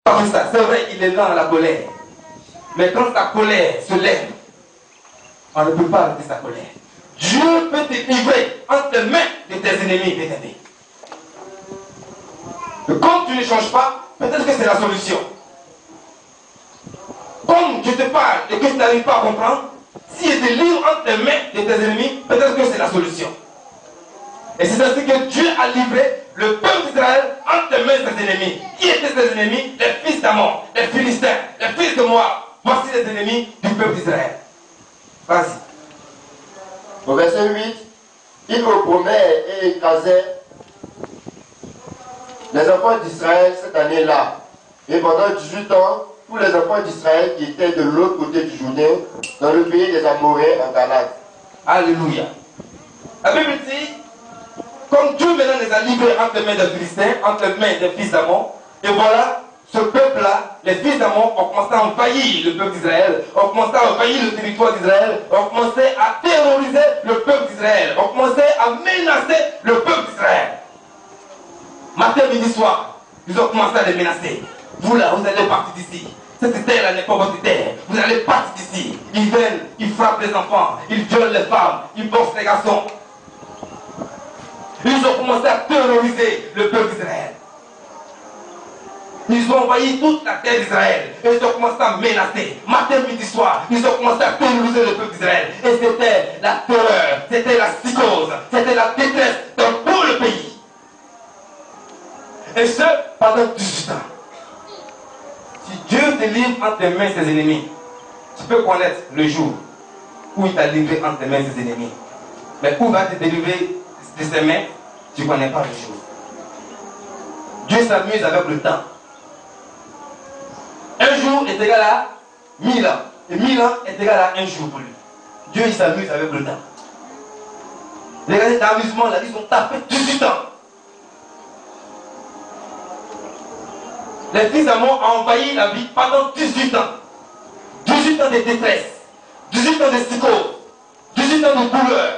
Pas tout ça. C'est vrai, il est lent à la colère. Mais quand sa colère se lève, on ne peut pas arrêter sa colère. Dieu peut te livrer entre les mains de tes ennemis, bien-aimés. Comme tu ne changes pas, peut-être que c'est la solution. Comme je te parle et que tu n'arrives pas à comprendre, si je te livre entre les mains de tes ennemis, peut-être que c'est la solution. Et c'est ainsi que Dieu a livré le peuple d'Israël entre les mains de ses ennemis. Qui étaient ses ennemis? Les fils d'Amon, les Philistins, les fils de Moab. Voici les ennemis du peuple d'Israël. Vas-y. Au verset 8, il opprimait et écrasait les enfants d'Israël cette année-là. Et pendant 18 ans, tous les enfants d'Israël qui étaient de l'autre côté du Jourdain, dans le pays des Amoréens en Galade. Alléluia. La Bible dit, comme Dieu maintenant les a livrés entre les mains des Philistins, entre les mains des fils d'Amon, et voilà, ce peuple-là, les fils d'Amon ont commencé à envahir le peuple d'Israël, ont commencé à envahir le territoire d'Israël, ont commencé à terroriser le peuple d'Israël, ont commencé à menacer le peuple d'Israël. Matin, midi, soir, ils ont commencé à les menacer. Vous là, vous allez partir d'ici. Cette terre-là n'est pas votre terre. Vous allez partir d'ici. Ils viennent, ils frappent les enfants, ils violent les femmes, ils boxent les garçons. Ils ont commencé à terroriser le peuple d'Israël. Ils ont envahi toute la terre d'Israël. Et ils ont commencé à menacer. Matin, midi, soir, ils ont commencé à terroriser le peuple d'Israël. Et c'était la terreur, c'était la psychose, c'était la détresse dans tout le pays. Et ce, pendant 18 ans. Si Dieu te livre entre les mains de ses ennemis, tu peux connaître le jour où il t'a livré entre les mains de ses ennemis. Mais où va te délivrer de ses mains, tu ne connais pas le jour. Dieu s'amuse avec le temps. Un jour est égal à 1000 ans. Et 1000 ans est égal à un jour pour lui. Dieu il s'amuse avec le temps. Regardez l'amusement là, ils ont tapé 18 ans. Les fils d'Amon ont envahi la vie pendant 18 ans. 18 ans de détresse, 18 ans de psychose, 18 ans de douleur,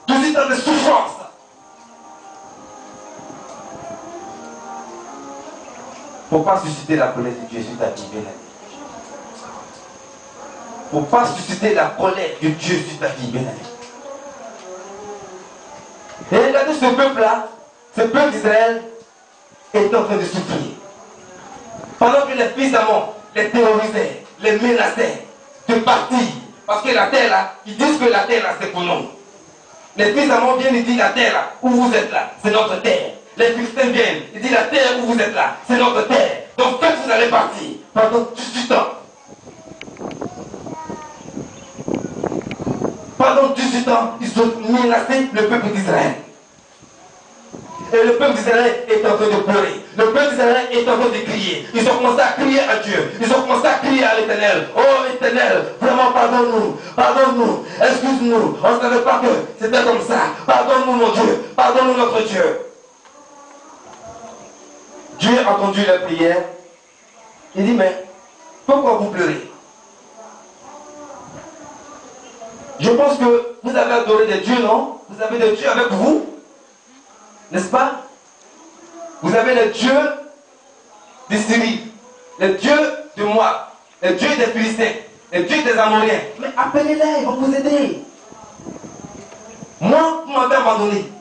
18 ans de souffrance. Il ne faut pas susciter la colère de Dieu sur ta vie, bien-aimé. Il ne faut pas susciter la colère de Dieu sur ta vie, bien-aimé. Et regardez ce peuple-là, ce peuple d'Israël est en train de souffrir. Pendant que les fils d'Amon les terrorisaient, les menaçaient de partir. Parce que la terre là, ils disent que la terre là c'est pour nous. Les fils d'Amon viennent et disent la terre là, où vous êtes là, c'est notre terre. Les Philistins viennent, ils disent la terre où vous êtes là, c'est notre terre. Donc quand vous allez partir, pendant 18 ans. Pendant 18 ans, ils ont menacé le peuple d'Israël. Et le peuple d'Israël est en train de pleurer. Le peuple d'Israël est en train de crier. Ils ont commencé à crier à Dieu. Ils ont commencé à crier à l'Éternel. Oh Éternel, vraiment pardonne-nous. Pardonne-nous. Excuse-nous. On ne savait pas que c'était comme ça. Pardonne-nous mon Dieu. Pardonne-nous notre Dieu. Dieu a entendu la prière. Il dit, mais pourquoi vous pleurez? Je pense que vous avez adoré des dieux, non? Vous avez des dieux avec vous? N'est-ce pas? Vous avez les dieux de Syrie, les dieux de Moab, les dieux des Philistins, les dieux des Amoréens. Mais appelez-les, ils vont vous aider. Moi, vous m'avez abandonné.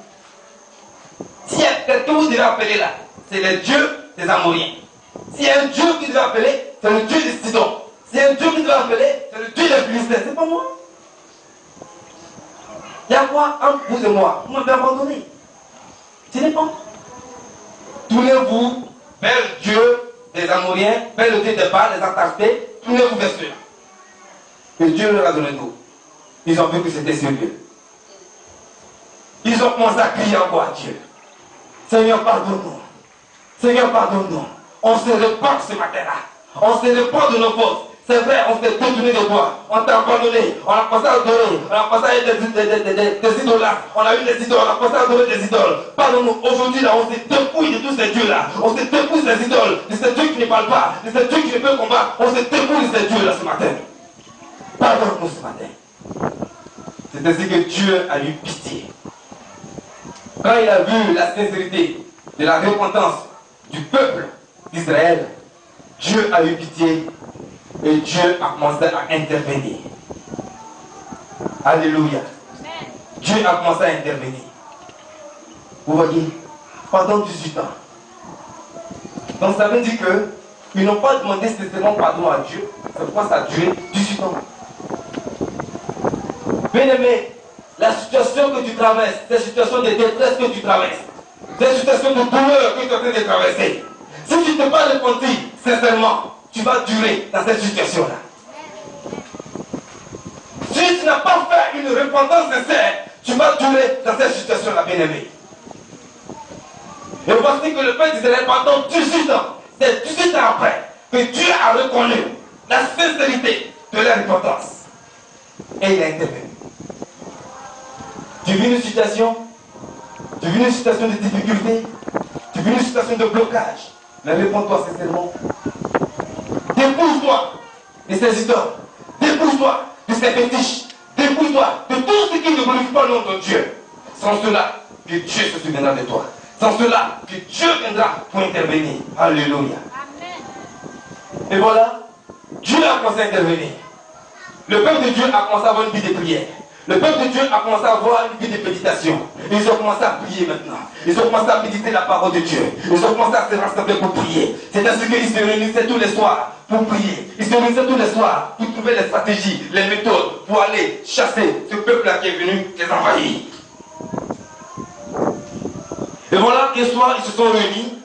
S'il y a quelqu'un que vous devez appeler là, c'est les dieux des Amoréens. S'il y a un dieu qui devait appeler, c'est le dieu de Sidon. S'il y a un dieu qui devait appeler, c'est le dieu des Philistins. C'est pas moi. Il y a quoi entre vous et moi? Vous m'avez abandonné. Ce n'est pas. Tournez-vous vers le Dieu des Amoréens, vers le Dieu des Baals, des Astartés. Tournez-vous vers ceux-là. Et Dieu leur a donné tout. Ils ont vu que c'était sérieux. Ils ont commencé à crier encore à Dieu. Seigneur, pardonne-nous. Seigneur, pardonne-nous. On se repart ce matin-là. On se repart de nos fautes. C'est vrai, on s'est détourné de toi. On t'a abandonné. On a commencé à adorer. On a commencé à être des idolâtres. On a eu des idoles. On a commencé à adorer des idoles. Pardonne-nous. Aujourd'hui, là, on s'est dépouillé de tous ces dieux-là. On s'est dépouillé des idoles. De ces dieux qui ne parlent pas. De ces dieux qui ne peuvent combattre. On s'est dépouillé de ces dieux-là ce matin. Pardonne-nous ce matin. C'est ainsi que Dieu a eu pitié. Quand il a vu la sincérité de la repentance du peuple d'Israël, Dieu a eu pitié et Dieu a commencé à intervenir. Alléluia. Dieu a commencé à intervenir. Vous voyez, pendant 18 ans. Donc ça veut dire qu'ils n'ont pas demandé spécialement pardon à Dieu. C'est pourquoi ça a duré 18 ans. Bien-aimé, la situation que tu traverses, cette situation de détresse que tu traverses, cette situation de douleur que tu es en train de traverser, si tu ne t'es pas repenti sincèrement, tu vas durer dans cette situation-là. Si tu n'as pas fait une repentance sincère, tu vas durer dans cette situation-là, bien-aimé. Et voici que le Père d'Israël, pendant 18 ans, c'est 18 ans après, que Dieu a reconnu la sincérité de la repentance. Et il a intervenu. Tu vis une situation, tu vis une situation de difficulté, tu vis une situation de blocage, mais réponds-toi sincèrement. Dépouille-toi de ces idoles, dépouille-toi de ces fétiches, dépouille-toi de tout ce qui ne glorifie pas le nom de Dieu. Sans cela, que Dieu se souviendra de toi. Sans cela, que Dieu viendra pour intervenir. Alléluia. Amen. Et voilà, Dieu a commencé à intervenir. Le peuple de Dieu a commencé à avoir une vie de prière. Le peuple de Dieu a commencé à avoir une vie de méditation. Ils ont commencé à prier maintenant. Ils ont commencé à méditer la parole de Dieu. Ils ont commencé à se rassembler pour prier. C'est ainsi qu'ils se réunissaient tous les soirs pour prier. Ils se réunissaient tous les soirs pour trouver les stratégies, les méthodes pour aller chasser ce peuple-là qui est venu les envahir. Et voilà qu'un soir, ils se sont réunis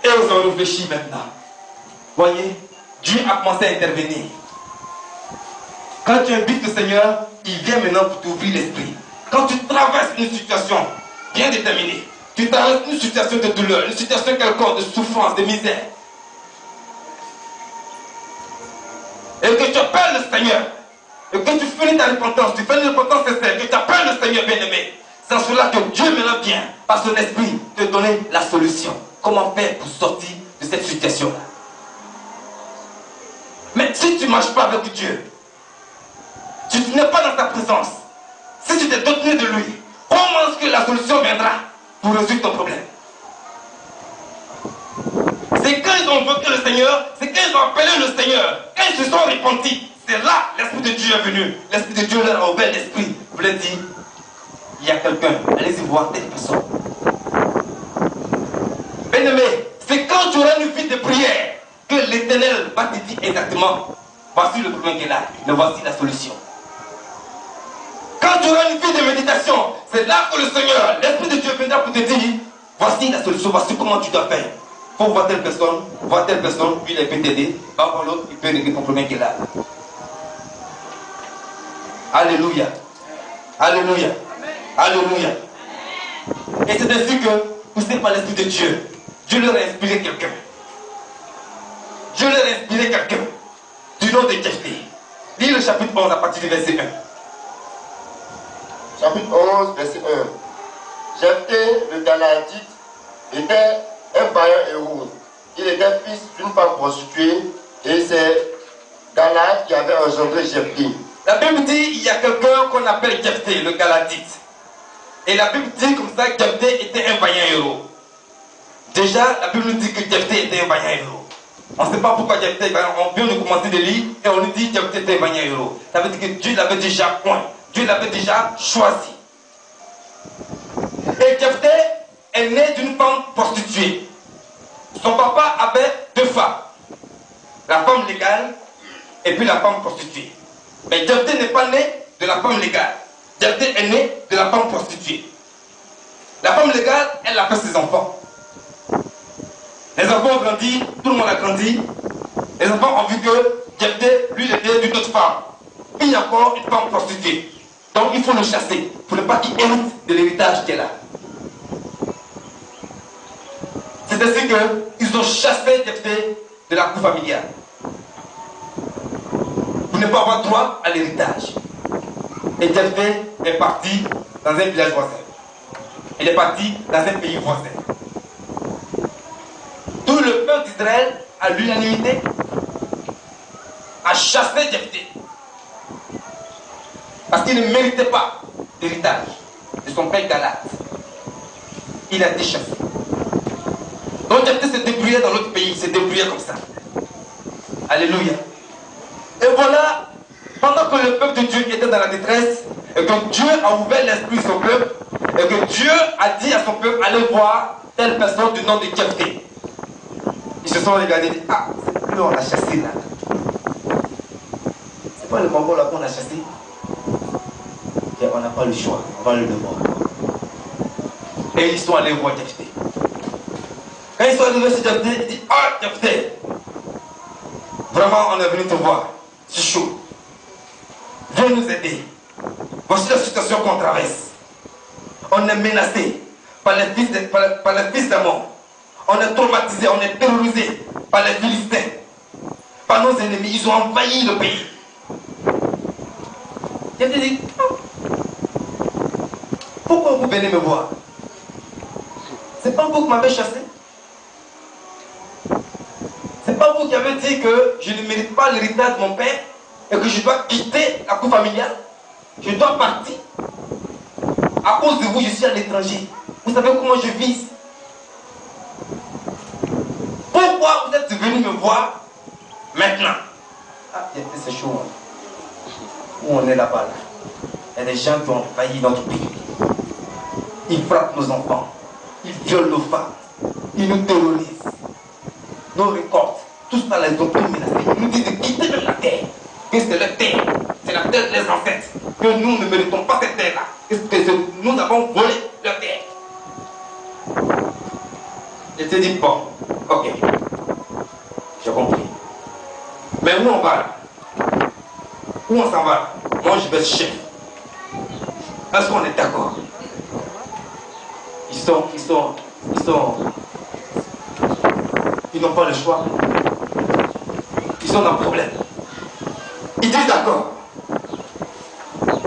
et ils ont réfléchi maintenant. Voyez, Dieu a commencé à intervenir. Quand tu invites le Seigneur, il vient maintenant pour t'ouvrir l'esprit. Quand tu traverses une situation bien déterminée, tu traverses une situation de douleur, une situation quelconque de souffrance, de misère, et que tu appelles le Seigneur, et que tu finis ta repentance, tu fais une repentance sincère, que tu appelles le Seigneur bien-aimé, c'est cela que Dieu maintenant vient, par son esprit, te donner la solution. Comment faire pour sortir de cette situation-là? Mais si tu ne marches pas avec Dieu, si tu n'es pas dans sa présence, si tu t'es détourné de lui, comment est-ce que la solution viendra pour résoudre ton problème? C'est quand ils ont invoqué le Seigneur, c'est quand ils ont appelé le Seigneur, quand ils se sont repentis, c'est là l'Esprit de Dieu est venu. L'Esprit de Dieu leur a ouvert l'esprit. Vous leur dit, il y a quelqu'un, allez-y voir telle personne. Bien-aimé, c'est quand tu auras une vie de prière que l'Éternel va te dire exactement, voici le problème qui est là, mais voici la solution. Quand tu auras une vie de méditation, c'est là que le Seigneur, l'Esprit de Dieu viendra pour te dire, voici la solution, voici comment tu dois faire. Il faut voir telle personne, lui il peut t'aider, va voir l'autre, il peut régler ton problème qui est là. Alléluia. Alléluia. Alléluia. Et c'est ainsi que, poussé par l'Esprit de Dieu, Dieu leur a inspiré quelqu'un. Dieu leur a inspiré quelqu'un du nom de Jephthé. Lis le chapitre 11 à partir du verset 1. Chapitre 11, verset 1. Jephthé, le Galadite, était un vaillant héros. Il était fils d'une femme prostituée et c'est Galad qui avait engendré Jephthé. La Bible dit il y a quelqu'un qu'on appelle Jephthé, le Galadite. Et la Bible dit comme ça que Jephthé était un vaillant héros. Déjà, la Bible nous dit que Jephthé était un vaillant héros. On ne sait pas pourquoi Jephthé, on vient de commencer de lire et on nous dit que Jephthé était un vaillant héros. Ça veut dire que Dieu l'avait déjà point. Dieu l'avait déjà choisi. Et Jephthé est né d'une femme prostituée. Son papa avait deux femmes. La femme légale et puis la femme prostituée. Mais Jephthé n'est pas né de la femme légale. Jephthé est né de la femme prostituée. La femme légale, elle a fait ses enfants. Les enfants ont grandi, tout le monde a grandi. Les enfants ont vu que Jephthé, lui, il était d'une autre femme. Puis il y a encore une femme prostituée. Donc il faut le chasser pour ne pas qu'il hérite de l'héritage qu'elle a. C'est ainsi qu'ils ont chassé Jephthé de la cour familiale. Pour ne pas avoir droit à l'héritage. Et Jephthé est parti dans un village voisin. Il est parti dans un pays voisin. Tout le peuple d'Israël, à l'unanimité, a chassé Jephthé. Parce qu'il ne méritait pas l'héritage de son père Galad. Il a été chassé. Donc Jephthé s'est débrouillé débrouillait dans l'autre pays, il se débrouillait comme ça. Alléluia. Et voilà, pendant que le peuple de Dieu était dans la détresse, et que Dieu a ouvert l'esprit de son peuple, et que Dieu a dit à son peuple, allez voir telle personne du nom de Jephthé. Ils se sont regardés et dit, ah, c'est plus on a chassé là. C'est pas le Congo là qu'on a chassé. Et on n'a pas le choix, on va le devoir. Et ils sont allés voir Jephthé. Quand ils sont arrivés chez Jephthé, ils disent, ah, Jephthé, vraiment on est venu te voir, c'est chaud. Viens nous aider. Voici la situation qu'on traverse. On est menacé par les fils d'Ammon. On est traumatisé, on est terrorisé par les Philistins, par nos ennemis. Ils ont envahi le pays. Jephthé dit, pourquoi vous venez me voir? C'est pas vous qui m'avez chassé? C'est pas vous qui avez dit que je ne mérite pas l'héritage de mon père et que je dois quitter la cour familiale? Je dois partir. À cause de vous, je suis à l'étranger. Vous savez comment je vis? Pourquoi vous êtes venu me voir maintenant? Ah, c'est chaud. Où on est là-bas là. Il y a des gens qui ont failli notre pays. Ils frappent nos enfants. Ils violent nos femmes. Ils nous terrorisent. Nos récoltes. Tout ça, les ont tout menacés. Ils nous disent de quitter même la terre. Que c'est leur terre. C'est la terre des ancêtres. Que nous ne méritons pas cette terre-là. Que nous avons volé leur terre. Je te dis, bon, ok. J'ai compris. Mais où on va là? Où on s'en va? Moi, je vais être chef. Est-ce qu'on est d'accord? Ils n'ont pas le choix. Ils sont dans le problème. Ils disent d'accord.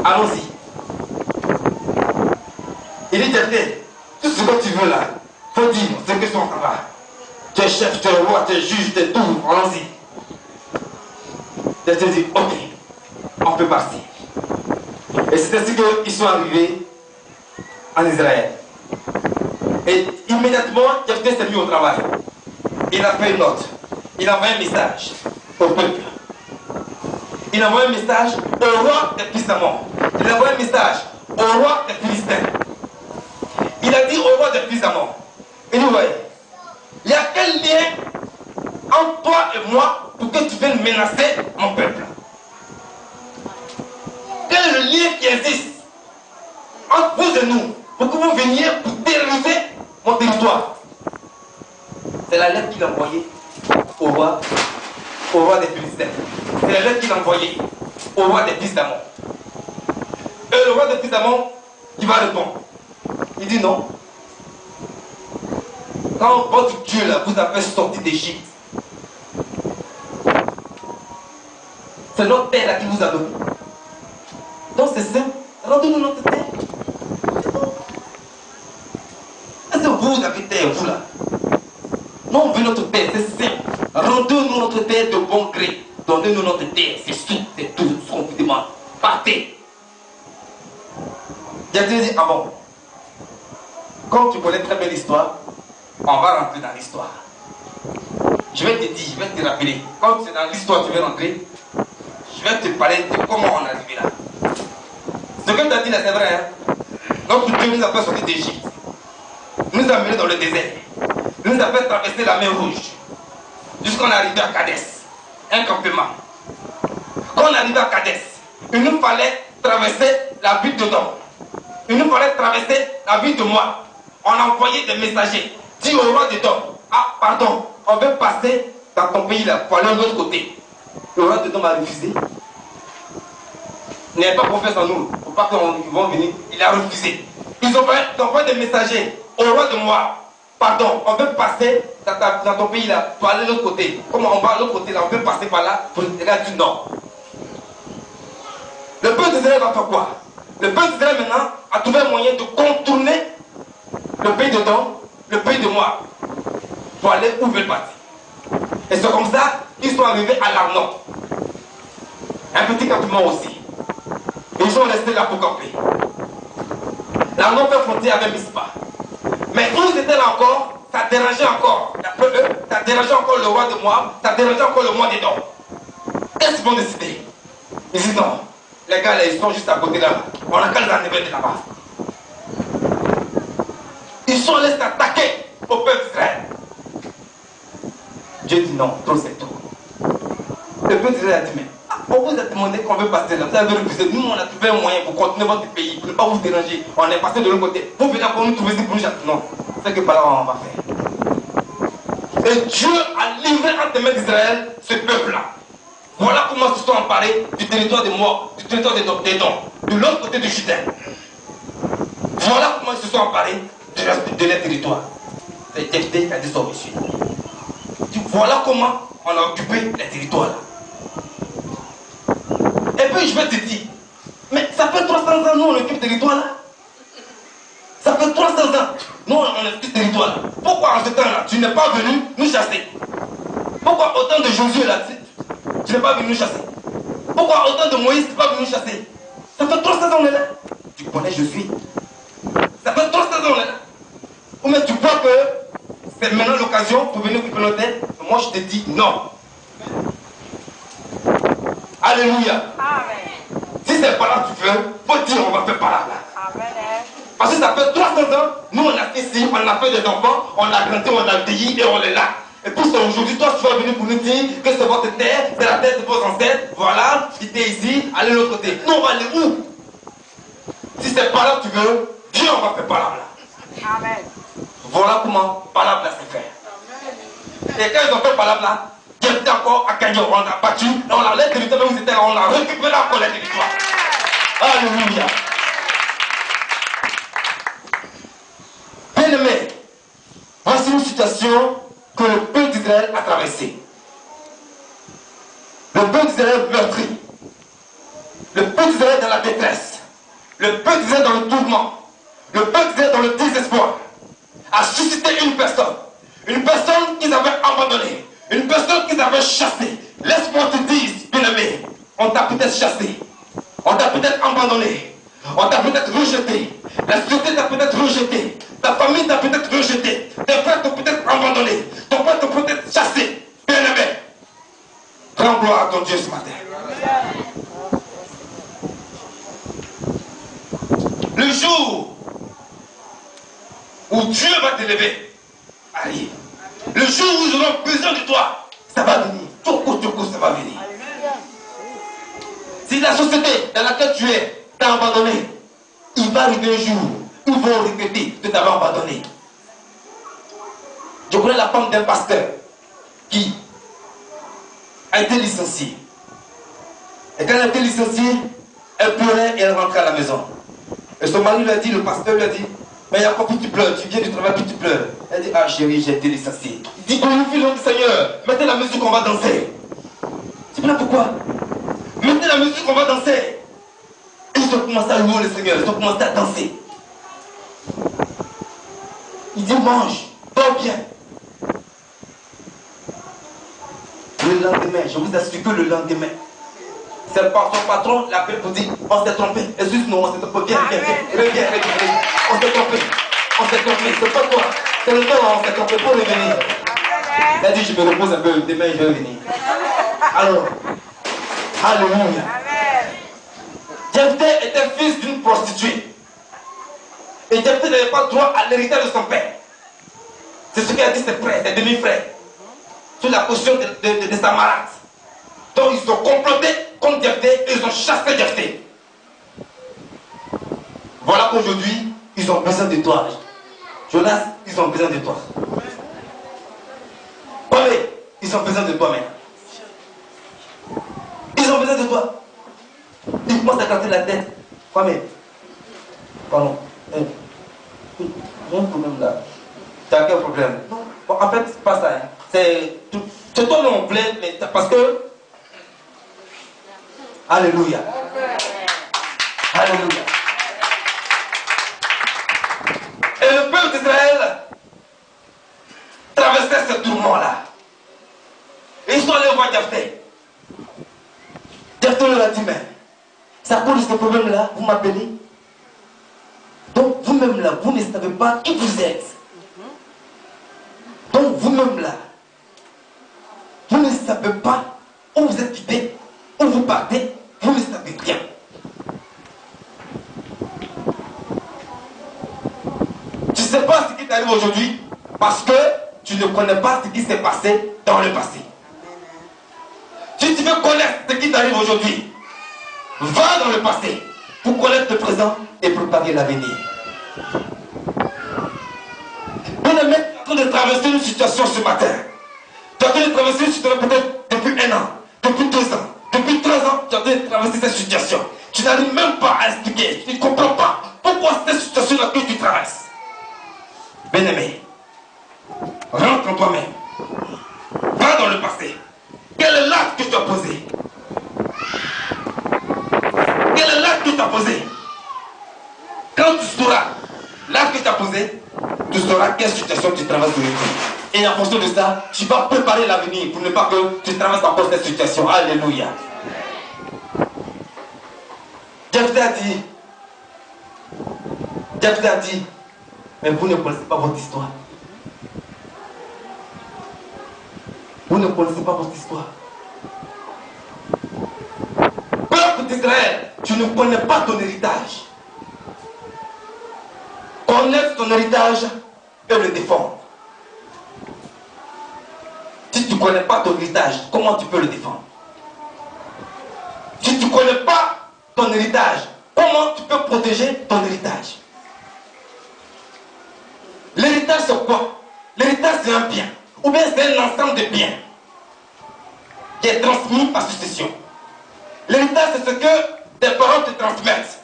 Allons-y. Il dit, Jephthé, tout ce que tu veux là, faut dire, c'est que on s'en va. Tu es chef, tu es roi, tu es juge, tu es tout, allons-y. Jephthé dit, ok, on peut partir. Et c'est ainsi qu'ils sont arrivés en Israël. Et immédiatement, Jephthé s'est mis au travail. Il a fait une note. Il a envoyé un message au peuple. Il a envoyé un message au roi des fils d'Ammon. Il a envoyé un message au roi des Philistins. Il a dit au roi des fils d'Ammon, il dit, ouais, il y a quel lien entre toi et moi pour que tu viennes menacer mon peuple? Quel est le lien qui existe entre vous et nous pour que vous veniez pour terroriser mon territoire? C'est la lettre qu'il a envoyée au roi des Philistins. C'est la lettre qu'il a envoyée au roi des fils d'Ammon. Et le roi des fils d'Ammon, il va répondre. Il dit non. Quand votre Dieu là, vous a fait sortir d'Égypte, c'est notre terre là qui vous a donné. Donc c'est simple. Rendez-nous notre terre. Est-ce que vous avez terre, vous là? Non, on veut notre terre, c'est simple. Rendez-nous notre terre de bon gré. Donnez-nous notre terre, c'est tout ce qu'on vous demande. Partez. Jephthé dit, ah bon, comme tu connais très bien l'histoire, on va rentrer dans l'histoire. Je vais te dire, je vais te rappeler. Quand c'est dans l'histoire tu veux rentrer, je vais te parler de comment on est arrivé là. Ce que tu as dit là, c'est vrai. Hein? Notre Dieu nous a fait sortir d'Égypte. Nous a menés dans le désert. Nous a fait traverser la mer Rouge. Jusqu'on est arrivé à Kadès. Un campement. Quand on est arrivé à Kadès, il nous fallait traverser la ville de Dor. Il nous fallait traverser la ville de Moab. On a envoyé des messagers. Dit au roi de Dor, ah pardon, on veut passer dans ton pays là, pour aller de l'autre côté. Le roi de Dor a refusé. Il n'avait pas confiance en nous. Pour pas qu'ils vont venir. Il a refusé. Ils ont envoyé des messagers au roi de Moab. Pardon, on veut passer dans ton pays là, pour aller de l'autre côté. Comme on va de l'autre côté là, on veut passer par là pour le terrain du nord. Le peuple d'Israël va faire quoi? Le peuple d'Israël maintenant a trouvé un moyen de contourner le pays de Dor, le pays de Moab, pour aller où ils veulent partir. Et c'est comme ça qu'ils sont arrivés à l'Arnon. Un petit campement aussi. Et ils sont restés là pour camper. L'Arnon fait frontière avec Mispa. Mais où ils étaient là encore, ça dérangeait encore peu eux, ça dérange encore le roi de Moab, ça dérange encore le roi des dents. Qu'est-ce qu'ils vont décider? Ils disent non, les gars là, ils sont juste à côté là. On a qu'à les enlever de là-bas. Ils sont allés s'attaquer au peuple d'Israël. Dieu dit non, trop c'est trop. Le peuple d'Israël a dit mais on vous a demandé qu'on veut passer là. Vous avez refusé. Nous on a trouvé un moyen pour continuer votre pays, pour ne pas vous déranger. On est passé de l'autre côté. Vous venez pour nous trouver ici pour nous chasser. Non, c'est que par là on va faire. Et Dieu a livré entre les mains d'Israël ce peuple-là. Voilà comment ils se sont emparés du territoire de Moab, du territoire des dons, de l'autre côté du Jourdain. Voilà comment ils se sont emparés de leur territoire. C'est Jephthé qui a dit ça au monsieur. Voilà comment on a occupé les territoires là. Et puis je vais te dire, mais ça fait 300 ans nous on occupe le territoire là. Ça fait 300 ans, nous on occupe le territoire là. Pourquoi en ce temps là tu n'es pas venu nous chasser? Pourquoi autant de Josué là tu n'es pas venu nous chasser? Pourquoi autant de Moïse tu n'es pas venu nous chasser? Ça fait 300 ans on est là. Tu connais Josué? Ça fait 300 ans on est là. Ou mais tu crois que c'est maintenant l'occasion pour venir occuper nos têtes? Moi je te dis non. Alléluia. Amen. Si c'est par là que tu veux, faut dire on va faire par là. Amen. Parce que ça fait 300 ans, nous on a fait ici, on a fait des enfants, on a grandi, on a vieilli et on est là. Et puis c'est aujourd'hui, toi tu vas venir pour nous dire que c'est votre terre, c'est la terre de vos ancêtres, voilà, quittez ici, allez de l'autre côté. Nous on va aller où? Si c'est par là que tu veux, Dieu on va faire par là. Amen. Voilà comment par là c'est fait. Et quand ils ont fait par là, Dieu était encore à gagner, on a battu, on a l'air de l'Éternel où ils étaient là, on a récupéré encore les victoires. Alléluia. Bien aimé, voici une situation que le peuple d'Israël a traversée. Le peuple d'Israël meurtri. Le peuple d'Israël dans la détresse. Le peuple d'Israël dans le tourment. Le peuple d'Israël dans le désespoir. A suscité une personne. Une personne qu'ils avaient abandonnée. Une personne qu'ils avaient chassée. Laisse-moi te dire, bien-aimé, on t'a peut-être chassé. On t'a peut-être abandonné. On t'a peut-être rejeté. La société t'a peut-être rejeté. Ta famille t'a peut-être rejeté. Tes frères t'ont peut-être abandonné. Ton père t'a peut-être chassé. Bien-aimé, rends gloire à ton Dieu ce matin. Le jour où Dieu va t'élever arrive. Le jour où ils auront besoin de toi, ça va venir. Tchoko, ça va venir. Si la société dans laquelle tu es t'a abandonné, il va arriver un jour où ils vont regretter de t'avoir abandonné. Je connais la femme d'un pasteur qui a été licenciée. Et quand elle a été licenciée, elle pleurait et elle rentrait à la maison. Et son mari lui a dit, le pasteur lui a dit, mais il y a quoi que tu pleures? Tu viens du travail puis tu pleures. Elle dit, ah chérie, j'ai été licenciée. Il dit, glorifie-le Seigneur, mettez la musique, on va danser. Tu sais pas pourquoi? Mettez la musique, on va danser. Et ils ont commencé à louer le Seigneur, ils ont commencé à danser. Il dit, mange, dors bien. Le lendemain, je vous assure que le lendemain, c'est par son patron, l'appel pour dire, on s'est trompé. Excuse-nous, on s'est trompé. Viens. Reviens. On s'est trompé. C'est pas toi. C'est le temps, on s'est trompé pour revenir. Il a dit, je me repose un peu, demain je vais venir. Alors, alléluia. Jephthé était fils d'une prostituée. Et Jephthé n'avait pas droit à l'héritage de son père. C'est ce qu'a dit ses frères, ses demi-frères. Sur la position de Samarat. Donc ils ont comploté contre Jephthé et ils ont chassé Jephthé. Voilà qu'aujourd'hui, ils ont besoin de toi. Jonas, ils ont besoin de toi. Kwame, ils ont besoin de toi maintenant. Ils ont besoin de toi. Ils commencent à gratter la tête. Kwame, pardon. J'ai un problème là. Tu as quel problème? Bon, en fait, c'est pas ça. Hein. C'est toi dont on plaît, mais parce que. Alléluia. Alléluia. Et le peuple d'Israël traversait ce tourment-là. Et ils sont allés voir Jephthé. Jephthé leur a dit, mais c'est à cause de ce problème-là, vous m'appelez. Donc vous-même là, vous ne savez pas qui vous êtes. Donc vous-même là, vous ne savez pas où vous êtes quitté, où vous partez, vous ne savez rien. Tu ne sais pas ce qui t'arrive aujourd'hui parce que tu ne connais pas ce qui s'est passé dans le passé. Si tu veux connaître ce qui t'arrive aujourd'hui, va dans le passé pour connaître le présent et préparer l'avenir. Bien-aimé, tu es en train de traverser une situation ce matin. Tu es en train de traverser une situation peut-être depuis 1 an, depuis 2 ans, depuis 3 ans, tu es en train de traverser cette situation. Tu n'arrives même pas à expliquer, tu ne comprends pas pourquoi cette situation-là que tu traverses. Bien-aimé, rentre en toi-même. Va dans le passé. Quel est l'acte que tu as posé? Quel est l'acte que tu as posé? Quand tu sauras l'acte que tu as posé, tu sauras quelle situation tu traverses aujourd'hui. Et en fonction de ça, tu vas préparer l'avenir pour ne pas que tu traverses encore cette situation. Alléluia. Jephthé a dit, mais vous ne connaissez pas votre histoire. Vous ne connaissez pas votre histoire. Peuple d'Israël, tu ne connais pas ton héritage. Connaître ton héritage et le défendre. Si tu ne connais pas ton héritage, comment tu peux le défendre? Si tu ne connais pas ton héritage, comment tu peux protéger ton héritage? L'héritage c'est quoi? L'héritage c'est un bien. Ou bien c'est un ensemble de biens qui est transmis par succession. L'héritage c'est ce que tes parents te transmettent.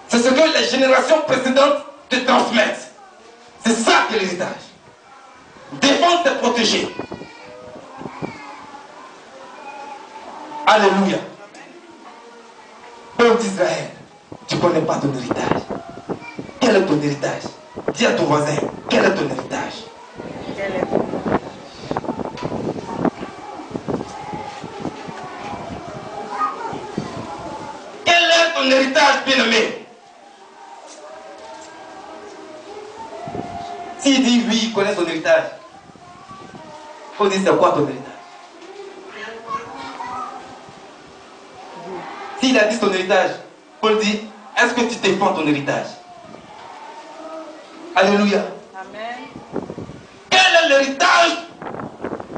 C'est ce que les générations précédentes te transmettent. C'est ça que l'héritage. Défendre, c'est protéger. Alléluia. Peuple d'Israël, tu ne connais pas ton héritage. Quel est ton héritage? Dis à ton voisin, quel est ton héritage? Quel est ton héritage, bien-aimé? S'il dit oui, il connaît son héritage, il faut dire c'est quoi ton héritage? S'il a dit son héritage, Paul dit, est-ce que tu défends ton héritage? Alléluia. Amen. Quel est l'héritage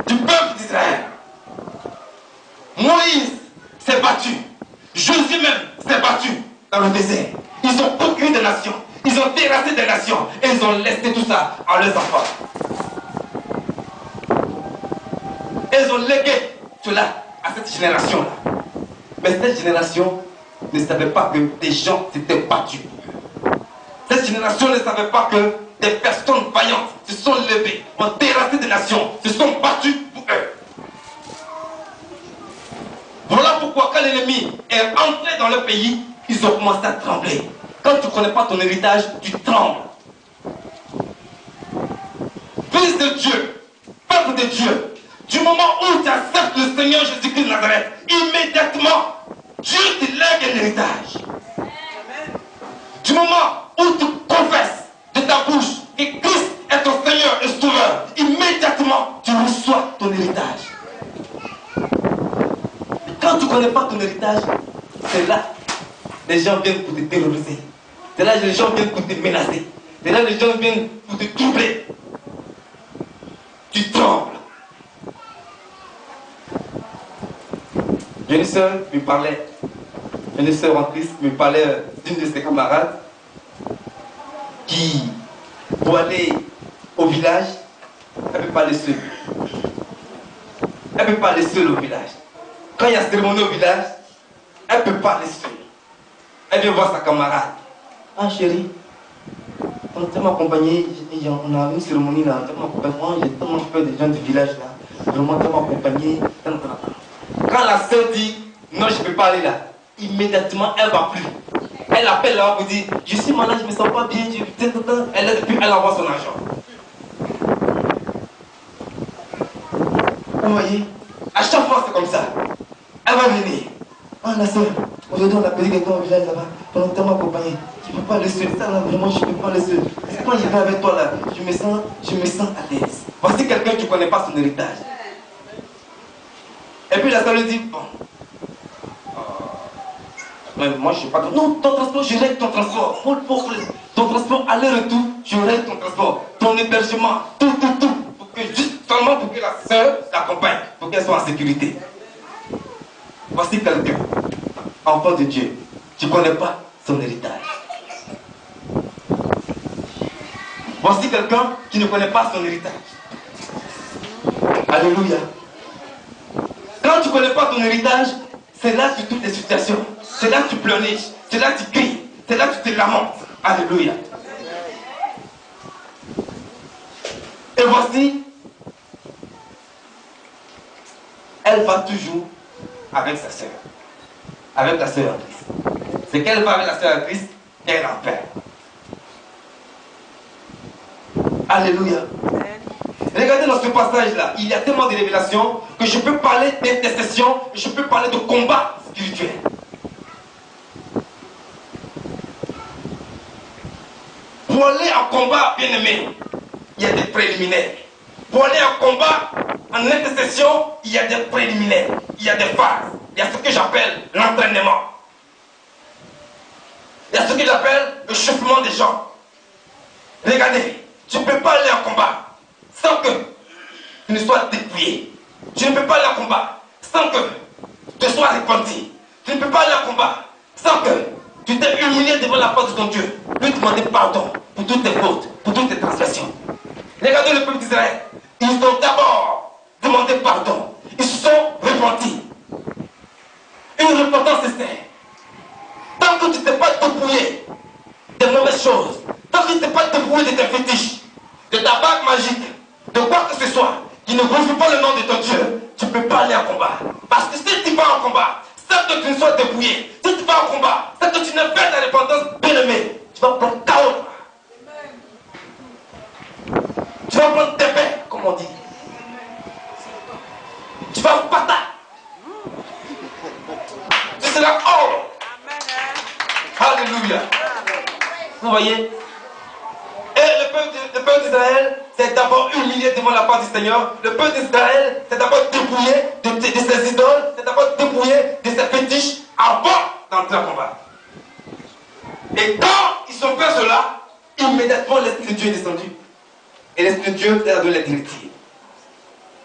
du peuple d'Israël? Moïse s'est battu. Josué même s'est battu dans le désert. Ils ont conquis des nations. Ils ont terrassé des nations. Et ils ont laissé tout ça à leurs enfants. Et ils ont légué cela à cette génération-là. Mais cette génération ne savait pas que des gens s'étaient battus. Cette génération ne savait pas que des personnes vaillantes se sont levées, ont terrassé des nations, se sont battues pour eux. Voilà pourquoi quand l'ennemi est entré dans le pays, ils ont commencé à trembler. Quand tu ne connais pas ton héritage, tu trembles. Fils de Dieu, peuple de Dieu, du moment où tu acceptes le Seigneur Jésus-Christ de Nazareth, immédiatement, Dieu te lègue un héritage. Du moment où tu confesses de ta bouche que Christ est ton Seigneur et Sauveur, immédiatement, tu reçois ton héritage. Et quand tu ne connais pas ton héritage, c'est là les gens viennent pour te terroriser. C'est là que les gens viennent pour te menacer. C'est là que les gens viennent pour te troubler. Tu trembles. Une sœur me parlait, une sœur en Christ me parlait d'une de ses camarades qui, pour aller au village, elle ne peut pas aller seule. Elle ne peut pas aller seule au village. Quand il y a cérémonie au village, elle ne peut pas aller seule. Elle vient voir sa camarade. Ah chérie, on t'a accompagné, on a une cérémonie là, on t'a accompagné. Moi j'ai tellement peur des gens du village là. Vraiment t'a accompagné. Quand la sœur dit non, je ne peux pas aller là, immédiatement elle ne va plus. Elle appelle là pour dire je suis malade, je ne me sens pas bien, elle envoie son argent. Vous voyez, à chaque fois c'est comme ça. Elle va venir. Ah la sœur, aujourd'hui on a payé quelqu'un au village là-bas, on a tellement accompagné. Je ne peux pas aller seul. Ça là, vraiment, je ne peux pas aller seul. C'est quand il vient avec toi là, je me sens à l'aise. Voici quelqu'un qui ne connaît pas son héritage. Et puis la salle lui dit, bon. Moi, je ne sais pas. Non, ton transport, je règle ton transport. Ton transport, aller-retour, je règle ton transport. Ton hébergement, tout. Seulement pour que la sœur t'accompagne, pour qu'elle soit en sécurité. Voici quelqu'un, enfant de Dieu, tu ne connais pas son héritage. Voici quelqu'un qui ne connaît pas son héritage. Alléluia. Quand tu ne connais pas ton héritage, c'est là sur toutes les situations. C'est là que tu pleurniches, c'est là que tu cries, c'est là que tu te lamentes. Alléluia. Et voici, elle va toujours avec sa sœur, avec la sœur en Christ. C'est qu'elle va avec la sœur en Christ qu'elle en perd. Alléluia. Regardez dans ce passage-là, il y a tellement de révélations que je peux parler d'intercession, je peux parler de combat spirituel. Pour aller en combat, bien aimé, il y a des préliminaires. Pour aller en combat, en intercession, il y a des préliminaires, il y a des phases. Il y a ce que j'appelle l'entraînement. Il y a ce que j'appelle le chauffement des gens. Regardez, tu ne peux pas aller en combat sans que tu ne sois dépouillé. Tu ne peux pas aller en combat sans que tu te sois repenti. Tu ne peux pas aller en combat sans que tu t'es humilié devant la face de ton Dieu. Lui demander pardon pour toutes tes fautes, pour toutes tes transgressions. Regardez le peuple d'Israël. Ils ont d'abord demandé pardon. Ils se sont repentis. Une repentance sincère. Tant que tu ne t'es pas dépouillé des mauvaises choses, tant que tu ne t'es pas dépouillé de tes fétiches, de ta bague magique, de quoi que ce soit, qui ne glorifie pas le nom de ton Dieu, tu ne peux pas aller en combat. Parce que si tu vas en combat, sans que tu ne sois dépouillé, si tu vas en combat, sans que tu ne fasses ta repentance bien-aimée, tu vas prendre chaos. Tu vas prendre tes paix, comme on dit. Tu vas en patate. Tu seras hors. Alléluia. Vous voyez? Et le peuple d'Israël s'est d'abord humilié devant la face du Seigneur. Le peuple d'Israël s'est d'abord dépouillé de ses idoles, s'est d'abord dépouillé de ses fétiches avant d'entrer en combat. Et quand ils ont fait cela, immédiatement l'Esprit de Dieu est descendu. Et l'Esprit de Dieu leur a donné la directive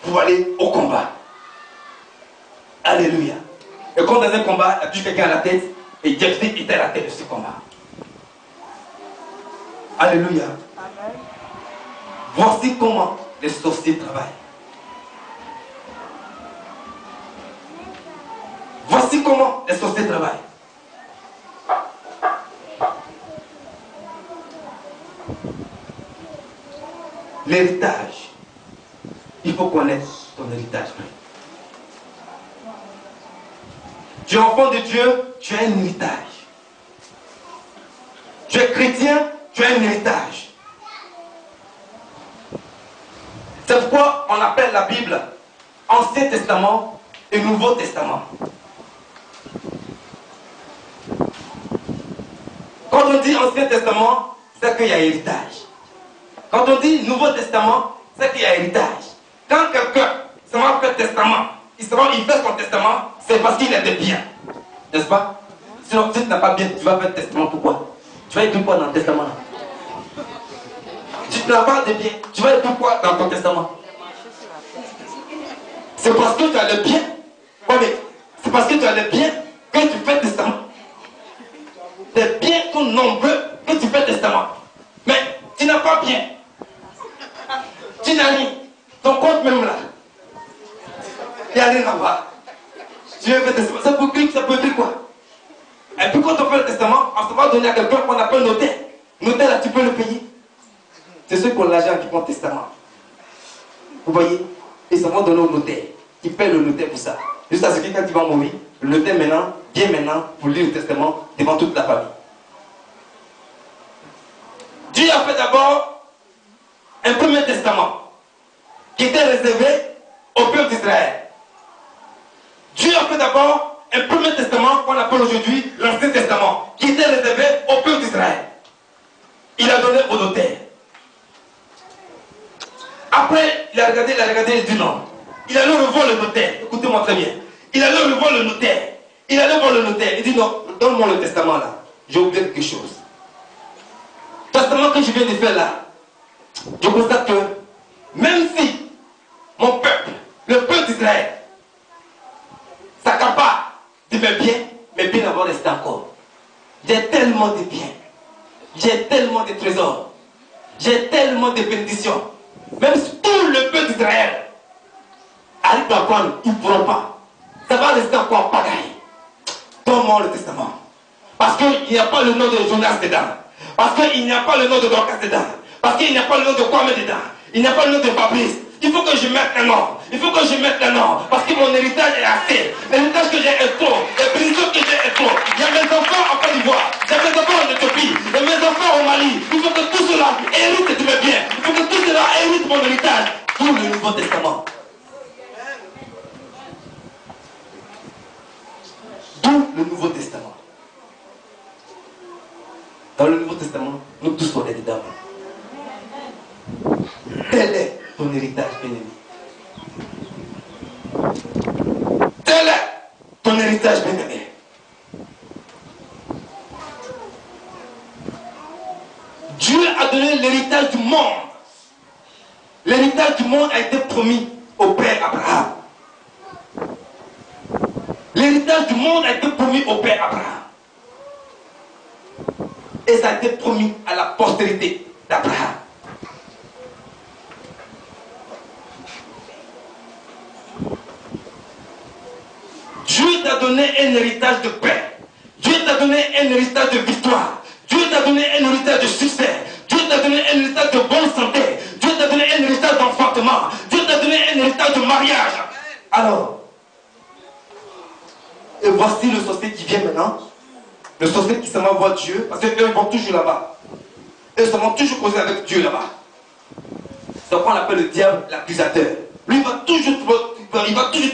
pour aller au combat. Alléluia. Et quand dans un combat, il y a toujours quelqu'un à la tête, et Jephthé était à la tête de ce combat. Alléluia. Amen. Voici comment les sorciers travaillent. Voici comment les sorciers travaillent. L'héritage. Il faut connaître ton héritage. Tu es enfant de Dieu, tu as un héritage. Tu es chrétien, tu as un héritage. C'est pourquoi on appelle la Bible Ancien Testament et Nouveau Testament. Quand on dit Ancien Testament, c'est qu'il y a héritage. Quand on dit Nouveau Testament, c'est qu'il y a héritage. Quand quelqu'un se va faire testament, il fait son testament, c'est parce qu'il a des biens. N'est-ce pas? Sinon, si tu n'as pas bien, tu vas faire testament pourquoi? Tu vas écrire quoi dans le testament? Si tu n'as pas de biens, tu vas écrire quoi dans ton testament? C'est parce que tu as le bien. Ouais, mais c'est parce que tu as le bien que tu fais testament. Tes biens sont nombreux que tu fais testament. Mais tu n'as pas bien. Tu n'as rien. Ton compte même là. Il n'y a rien à voir. Tu veux faire testament. Ça peut dire quoi? Et puis quand on fait le testament, on se va donner à quelqu'un qu'on appelle notaire. Notaire là, tu peux le payer. C'est ceux qui ont l'argent qui font le testament. Vous voyez? Ils se vont donner au notaire. Qui paie le notaire pour ça. Juste à ce que quand il va mourir, le notaire vient maintenant pour lire le testament devant toute la famille. Dieu a fait d'abord un premier testament qui était réservé au peuple d'Israël. Dieu a fait d'abord un premier testament qu'on appelle aujourd'hui l'Ancien Testament, qui était réservé au peuple d'Israël. Il a donné au notaire. Après, il a regardé, il dit non. Il allait revoir le notaire. Écoutez-moi très bien. Il allait revoir le notaire. Il allait voir le notaire. Il dit non, donne-moi le testament là. J'ai oublié quelque chose. Le testament que je viens de faire là, je constate que même si mon peuple, le peuple d'Israël, s'accapare de mes biens vont rester encore. J'ai tellement de biens. J'ai tellement de trésors. J'ai tellement de bénédictions. Même si tout le peuple d'Israël arrive à prendre, ils ne pourront pas. Ça va rester encore en pagaille. Donne-moi le testament. Parce qu'il n'y a pas le nom de Jonas dedans. Parce qu'il n'y a pas le nom de Dorcas dedans. Parce qu'il n'y a pas le nom de Kwame dedans. Il n'y a pas le nom de Fabrice. Il faut que je mette un nom. Il faut que je mette un nom. Parce que mon héritage est assez. L'héritage que j'ai est trop. Les bénédictions que j'ai est trop. Il y a mes enfants en Côte d'Ivoire. Il y a mes enfants en Éthiopie. Il y a mes enfants au Mali. Il faut que tout cela hérite de mes biens. Il faut que tout cela hérite mon héritage. Tout le Nouveau Testament. Tout le Nouveau Testament. Dans le Nouveau Testament, nous tous on est dedans. Tel est ton héritage, bien-aimé. Tel est ton héritage, bien-aimé. Dieu a donné l'héritage du monde. L'héritage du monde a été promis au père Abraham. L'héritage du monde a été promis au père Abraham. Et ça a été promis à la postérité d'Abraham. Dieu t'a donné un héritage de paix. Dieu t'a donné un héritage de victoire. Dieu t'a donné un héritage de succès. Dieu t'a donné un héritage de bonne santé. Dieu t'a donné un héritage d'enfantement. Dieu t'a donné un héritage de mariage. Alors, et voici le sorcier qui vient maintenant. Le sorcier qui s'en va voir Dieu, parce qu'eux vont toujours là-bas. Eux se vont toujours causer avec Dieu là-bas. C'est pourquoi on appelle le diable l'accusateur. Lui, il va toujours te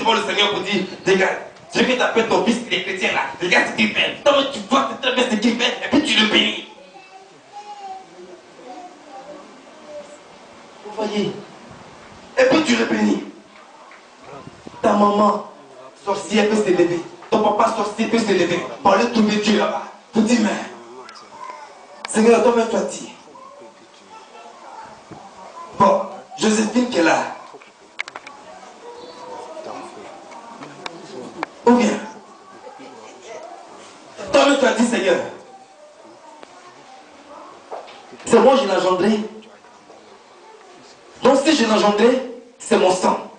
voir le Seigneur pour dire, regarde, ce que tu appelles ton fils, il est chrétien là, regarde ce qu'il fait. Toi, tu vois très bien ce qu'il fait, et puis tu le bénis. Vous voyez? Et puis tu le bénis. Ta maman sorcière peut s'élever. Ton papa sorcier peut s'élever. Pour aller trouver Dieu là-bas. Pour dire, mais Seigneur, toi-même tu as dit. Bon, Joséphine qui est là. Ou bien, toi-même tu as dit, Seigneur, c'est moi qui l'ai engendré. Donc si je l'ai engendré, c'est mon sang.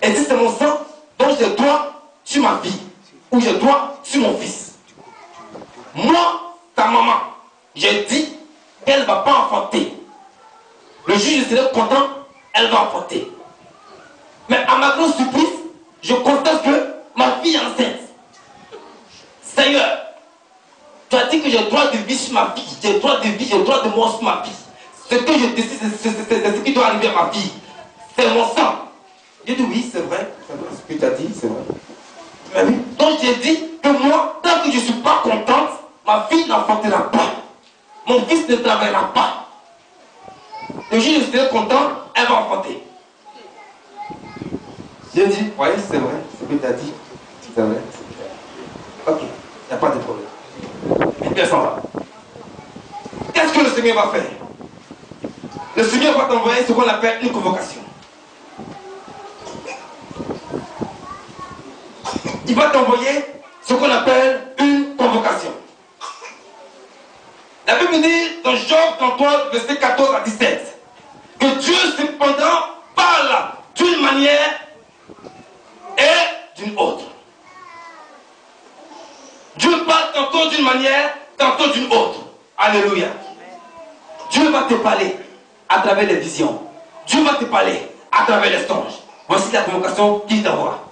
Et si c'est mon sang, donc j'ai droit sur ma fille. Ou j'ai droit sur mon fils. Moi, ta maman, j'ai dit qu'elle ne va pas enfanter. Le juge serait content, elle va enfanter. Mais à ma grande surprise, je constate que ma fille est enceinte. Seigneur, tu as dit que j'ai droit de vie sur ma fille. J'ai droit de vie, j'ai droit de mort sur ma fille. Ce que je décide, c'est ce qui doit arriver à ma fille. C'est mon sang. J'ai dit oui, c'est vrai. C'est vrai ce que tu as dit, c'est vrai. Mais oui. Donc j'ai dit que moi, tant que je ne suis pas contente, ma fille n'enfantera pas. Mon fils ne travaillera pas. Le juge serait content, elle va enfanter. J'ai dit, oui, c'est vrai, ce que tu as dit. C'est vrai. Ok, il n'y a pas de problème. Elle s'en va. Qu'est-ce que le Seigneur va faire? Le Seigneur va t'envoyer ce qu'on appelle une convocation. Il va t'envoyer ce qu'on appelle une convocation. La Bible dit dans Job 33, verset 14 à 17, que Dieu cependant parle d'une manière et d'une autre. Dieu parle tantôt d'une manière, tantôt d'une autre. Alléluia. Dieu va te parler à travers les visions. Dieu va te parler à travers les songes. Voici la convocation qu'il t'envoie.